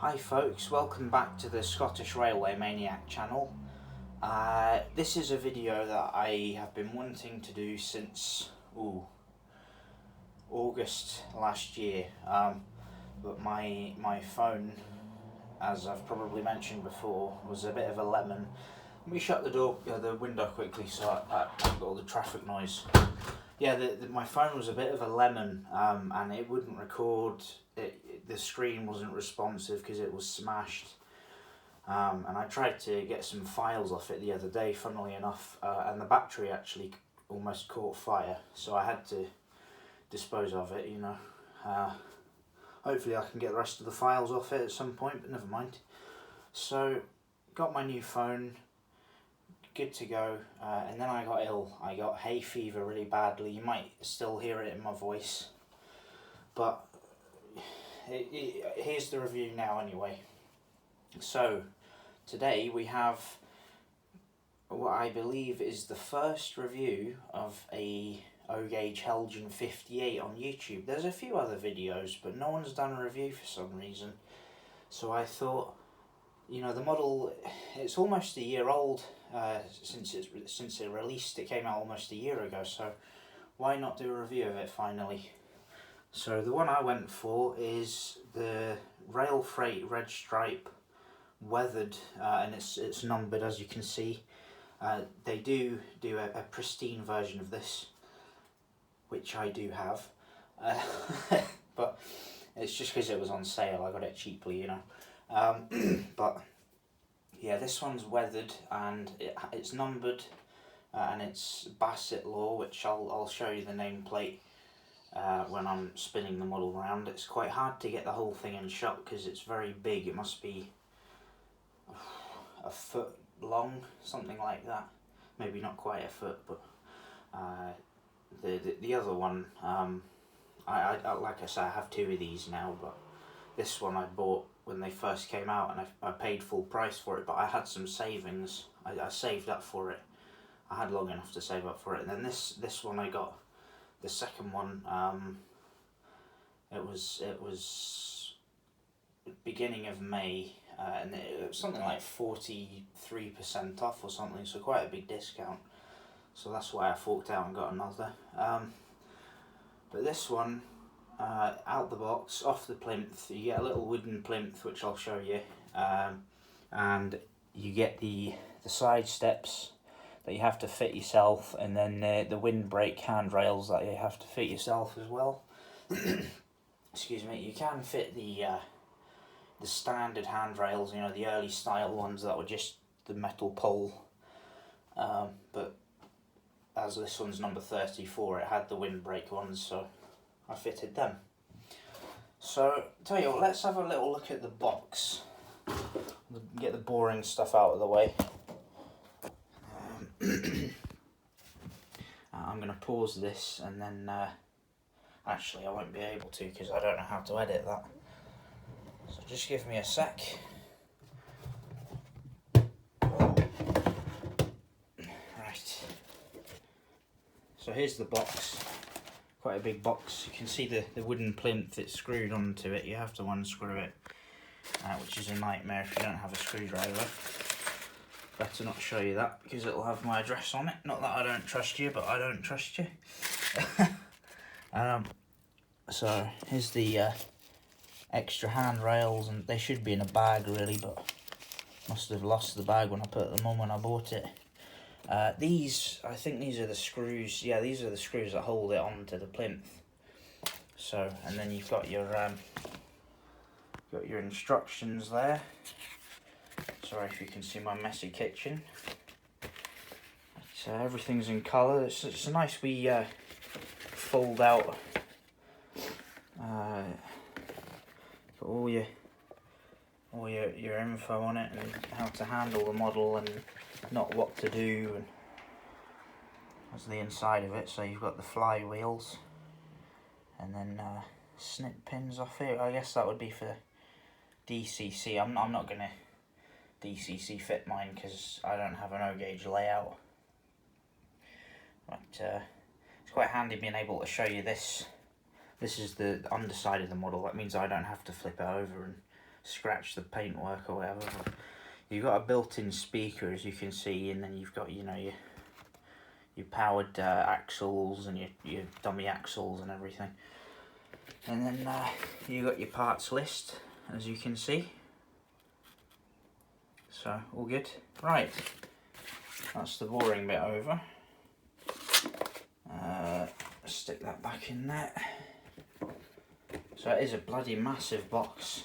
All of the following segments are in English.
Hi folks, welcome back to the Scottish Railway Maniac channel. This is a video that I have been wanting to do since August last year, but my phone, as I've probably mentioned before, was a bit of a lemon. Let me shut the window quickly so I haven't got all the traffic noise. Yeah, my phone was a bit of a lemon, and it wouldn't record. The screen wasn't responsive because it was smashed. And I tried to get some files off it the other day, funnily enough, and the battery actually almost caught fire, so I had to dispose of it, you know. Hopefully I can get the rest of the files off it at some point, but never mind. So, got my new phone, good to go, and then I got ill. I got hay fever really badly. You might still hear it in my voice, but here's the review now anyway. So today we have what I believe is the first review of a O-Gauge Heljan 58 on YouTube. There's a few other videos, but no one's done a review for some reason. So I thought, you know, the model, it's almost a year old since it released. It came out almost a year ago, so why not do a review of it finally? So the one I went for is the Rail Freight Red Stripe weathered, and it's numbered, as you can see. They do a pristine version of this, which I do have, but it's just because it was on sale. I got it cheaply, you know. But yeah, this one's weathered and it's numbered, and it's Bassett Law, which I'll show you the nameplate when I'm spinning the model around. It's quite hard to get the whole thing in shot because it's very big. It must be a foot long, something like that. Maybe not quite a foot, but the other one, I like I say, I have two of these now, but this one I bought when they first came out, and I paid full price for it, but I had some savings. I saved up for it. I had long enough to save up for it. And then this one I got, the second one, it was beginning of May, and it was something like 43% off or something, so quite a big discount. So that's why I forked out and got another. But this one, out the box, off the plinth, you get a little wooden plinth, which I'll show you, and you get the side steps that you have to fit yourself, and then the windbreak handrails that you have to fit yourself as well. Excuse me. You can fit the standard handrails, you know, the early style ones that were just the metal pole, but as this one's number 34, it had the windbreak ones, so I fitted them. So, tell you what, let's have a little look at the box. Get the boring stuff out of the way. I'm going to pause this, and then actually I won't be able to because I don't know how to edit that. So just give me a sec. Right. So here's the box. Quite a big box. You can see the wooden plinth that's screwed onto it. You have to unscrew it, which is a nightmare if you don't have a screwdriver. Better not show you that because it'll have my address on it. Not that I don't trust you, but I don't trust you. So here's the extra handrails, and they should be in a bag really, but must have lost the bag when I put them on when I bought it. I think these are the screws. Yeah, these are the screws that hold it onto the plinth. So, and then you've got your instructions there. Sorry if you can see my messy kitchen. So everything's in colour. It's a nice wee fold out. Got all your info on it, and how to handle the model and not what to do. And that's the inside of it. So you've got the flywheels, and then snip pins off here. I guess that would be for DCC. I'm not gonna DCC fit mine because I don't have an O-Gauge layout. But it's quite handy being able to show you this. This is the underside of the model. That means I don't have to flip it over and scratch the paintwork or whatever. You've got a built-in speaker, as you can see, and then you've got, you know, your powered axles and your dummy axles and everything. And then you got your parts list, as you can see. So all good. Right, that's the boring bit over. Stick that back in there. So it is a bloody massive box,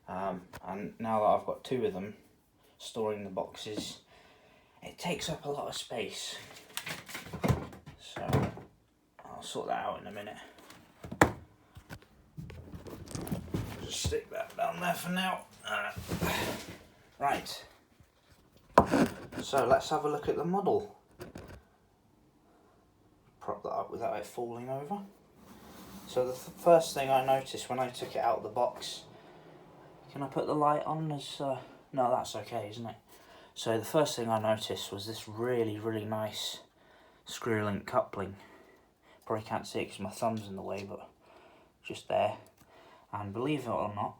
and now that I've got two of them storing the boxes, it takes up a lot of space. So I'll sort that out in a minute. Just stick that down there for now. Right, so let's have a look at the model. Prop that up without it falling over. So the first thing I noticed when I took it out of the box, can I put the light on as, no, that's okay, isn't it? So the first thing I noticed was this really, really nice screw link coupling. Probably can't see it because my thumb's in the way, but just there. And believe it or not,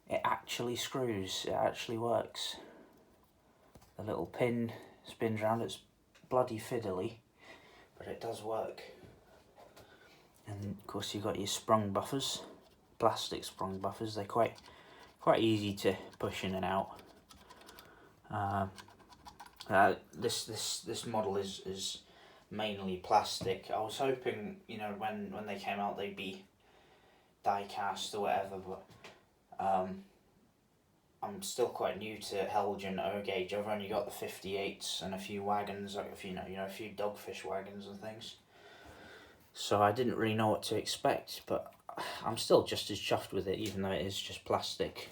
it actually screws, it actually works. The little pin spins around, it's bloody fiddly, but it does work. And of course you've got your sprung buffers, plastic sprung buffers. They're quite easy to push in and out. This model is mainly plastic. I was hoping, you know, when they came out they'd be die cast or whatever, but I'm still quite new to Heljan O gauge. I've only got the 58s and a few wagons, like a few dogfish wagons and things. So I didn't really know what to expect, but I'm still just as chuffed with it, even though it is just plastic.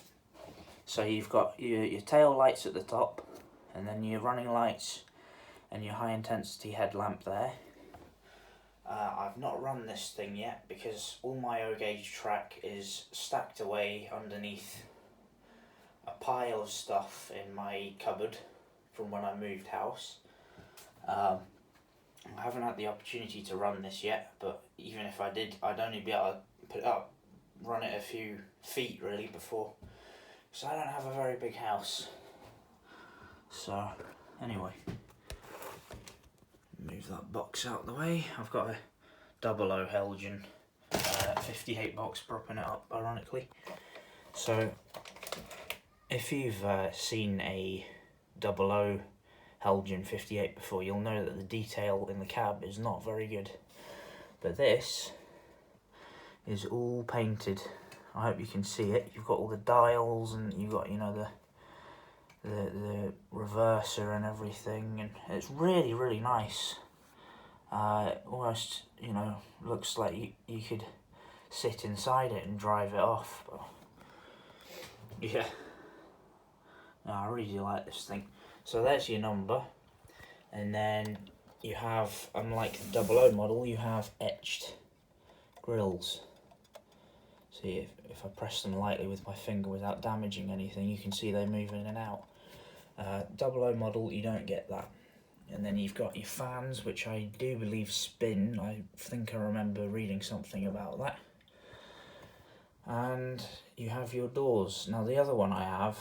So you've got your tail lights at the top, and then your running lights and your high intensity headlamp there. I've not run this thing yet because all my O gauge track is stacked away underneath a pile of stuff in my cupboard from when I moved house. I haven't had the opportunity to run this yet, but even if I did, I'd only be able to put it up, run it a few feet really before, because I don't have a very big house. So anyway, move that box out of the way. I've got a 00 Heljan 58 box propping it up, ironically. So if you've seen a 00 Heljan 58 before, you'll know that the detail in the cab is not very good. But this is all painted. I hope you can see it. You've got all the dials, and you've got, you know, the reverser and everything, and it's really, really nice. Almost, you know, looks like you could sit inside it and drive it off. But yeah, no, I really do like this thing. So there's your number, and then you have, unlike the 00 model, you have etched grills. See, if I press them lightly with my finger without damaging anything, you can see they move in and out. 00 model, you don't get that. And then you've got your fans, which I do believe spin. I think I remember reading something about that. And you have your doors. Now the other one I have,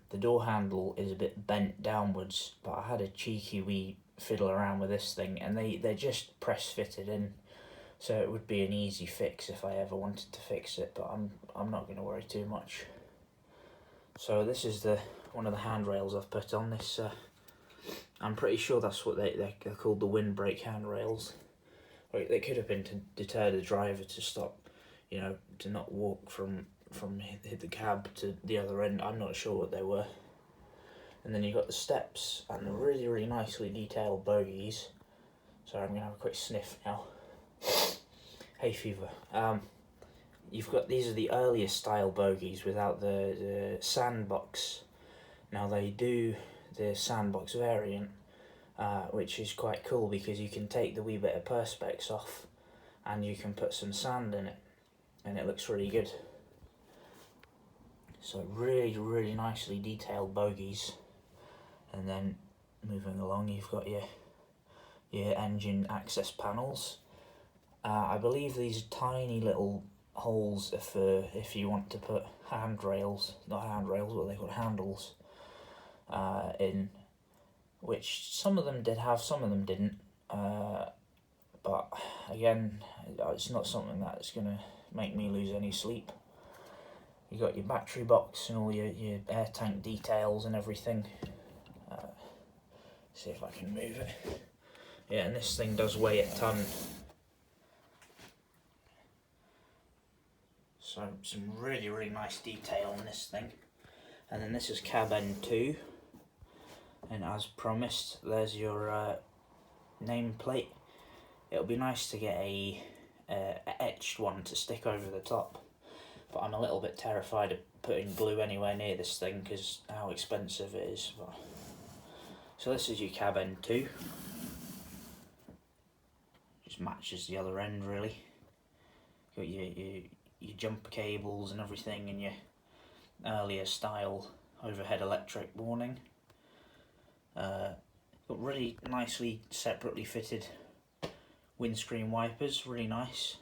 the door handle is a bit bent downwards, but I had a cheeky wee fiddle around with this thing, and they're just press fitted in, so it would be an easy fix if I ever wanted to fix it, but I'm not going to worry too much. So this is one of the handrails I've put on this. I'm pretty sure that's what they're called, the windbreak handrails. They could have been to deter the driver to stop, you know, to not walk from the cab to the other end. I'm not sure what they were. And then you've got the steps and the really, really nicely detailed bogies. So I'm going to have a quick sniff now. Hay fever. You've got, these are the earlier style bogies without the sandbox. Now they do the sandbox variant, which is quite cool because you can take the wee bit of perspex off and you can put some sand in it, and it looks really good. So really, really nicely detailed bogies. And then moving along, you've got your engine access panels. I believe these tiny little holes if you want to put handrails, not handrails, what they call handles, in, which some of them did have, some of them didn't. But again, it's not something that's going to make me lose any sleep. You got your battery box and all your air tank details and everything. See if I can move it. Yeah, and this thing does weigh a ton. So some really, really nice detail on this thing. And then this is cab end 2. And as promised, there's your nameplate. It'll be nice to get a etched one to stick over the top, but I'm a little bit terrified of putting glue anywhere near this thing because how expensive it is. But so this is your cab end 2. Just matches the other end really. Got your jumper cables and everything, and your earlier style overhead electric warning. Got really nicely separately fitted windscreen wipers, really nice.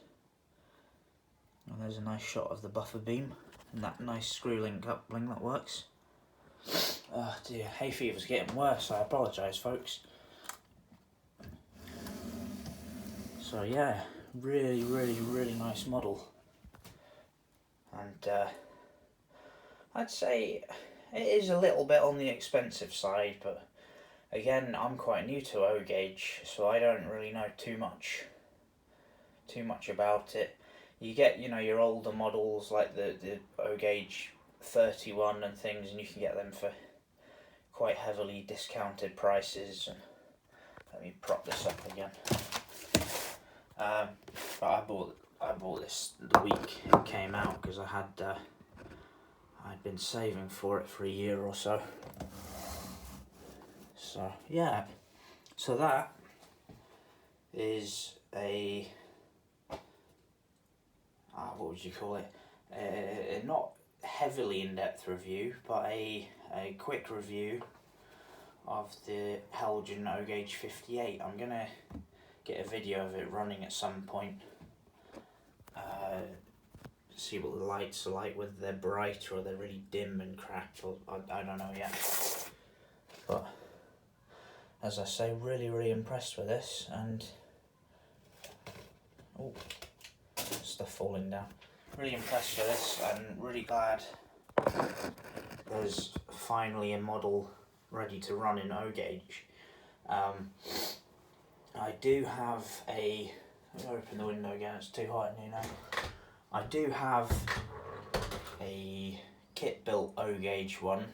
And there's a nice shot of the buffer beam and that nice screw link coupling that works. Oh dear, hay fever's getting worse, I apologise folks. So yeah, really, really, really nice model. And I'd say it is a little bit on the expensive side, but again, I'm quite new to O gauge, so I don't really know too much about it. You get, you know, your older models like the O gauge 31 and things, and you can get them for quite heavily discounted prices. And let me prop this up again. But I bought this the week it came out because I'd been saving for it for a year or so. So yeah, so that is a what would you call it? Not heavily in-depth review, but a quick review of the Heljan O gauge 58. I'm gonna get a video of it running at some point. See what the lights are like, whether they're bright or they're really dim and crap, or I don't know yet. But as I say, really, really impressed with this, and oh, stuff falling down. Really impressed with this, and really glad there's finally a model ready to run in O gauge. I do have a. Let me open the window again. It's too hot in here now. I do have a kit built O gauge one,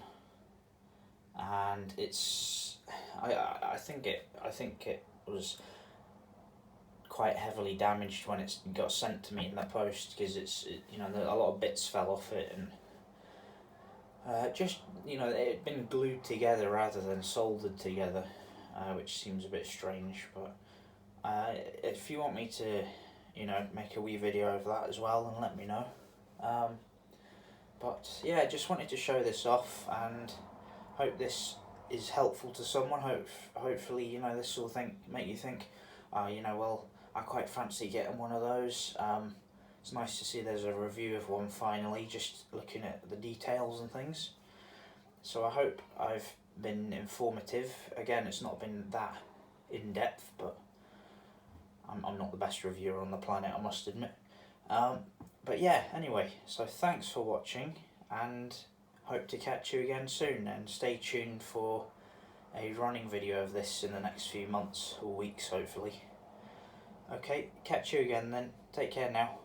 and it's. I think it was quite heavily damaged when it got sent to me in the post, because you know, a lot of bits fell off it, and just, you know, it had been glued together rather than soldered together, which seems a bit strange. But if you want me to, you know, make a wee video of that as well, then let me know. But yeah, just wanted to show this off and hope this is helpful to someone. Hopefully, you know, this will make you think, you know, well, I quite fancy getting one of those. It's nice to see there's a review of one finally, just looking at the details and things. So I hope I've been informative. Again, it's not been that in-depth, but I'm not the best reviewer on the planet, I must admit. But yeah, anyway, so thanks for watching, and hope to catch you again soon, and stay tuned for a running video of this in the next few months or weeks, hopefully. Okay, catch you again then. Take care now.